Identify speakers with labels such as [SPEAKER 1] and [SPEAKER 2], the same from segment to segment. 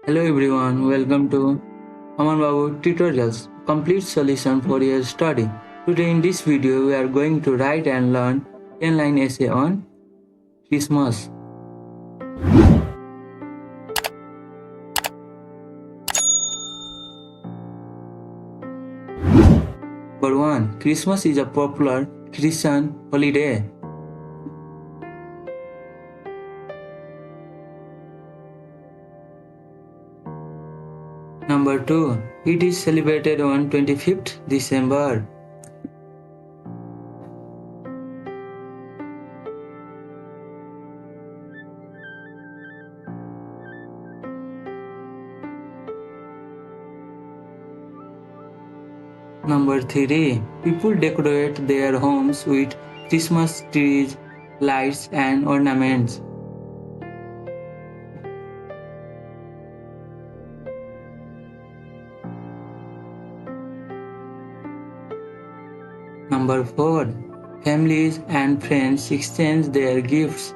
[SPEAKER 1] Hello everyone, welcome to Aman Babu Tutorials, complete solution for your study. Today in this video we are going to write and learn 10-line essay on Christmas. Number 1. Christmas is a popular Christian holiday. Number 2. It is celebrated on 25th December. Number 3. People decorate their homes with Christmas trees, lights and ornaments. Number 4. Families and friends exchange their gifts.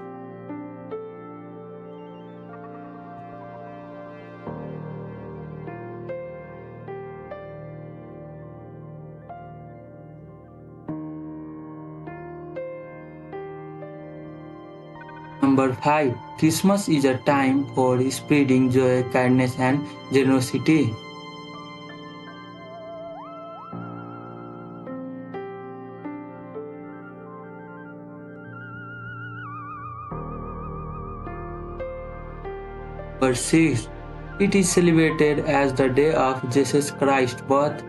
[SPEAKER 1] Number 5. Christmas is a time for spreading joy, kindness and generosity. Number 6. It is celebrated as the day of Jesus Christ's birth.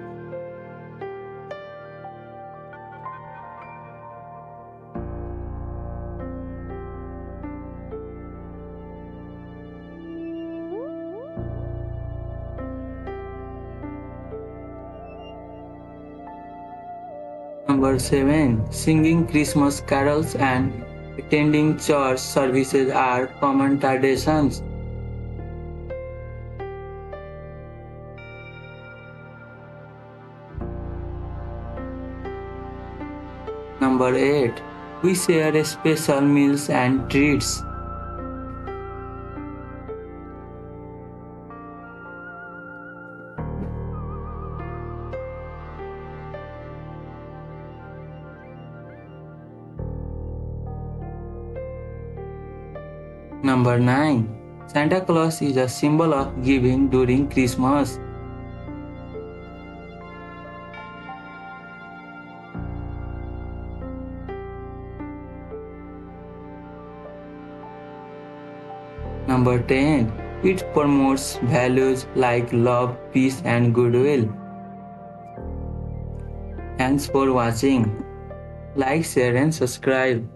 [SPEAKER 1] Number 7. Singing Christmas carols and attending church services are common traditions. Number 8. We share special meals and treats. Number 9. Santa Claus is a symbol of giving during Christmas. Number 10. It promotes values like love, peace and goodwill. Thanks for watching. Like, share and subscribe.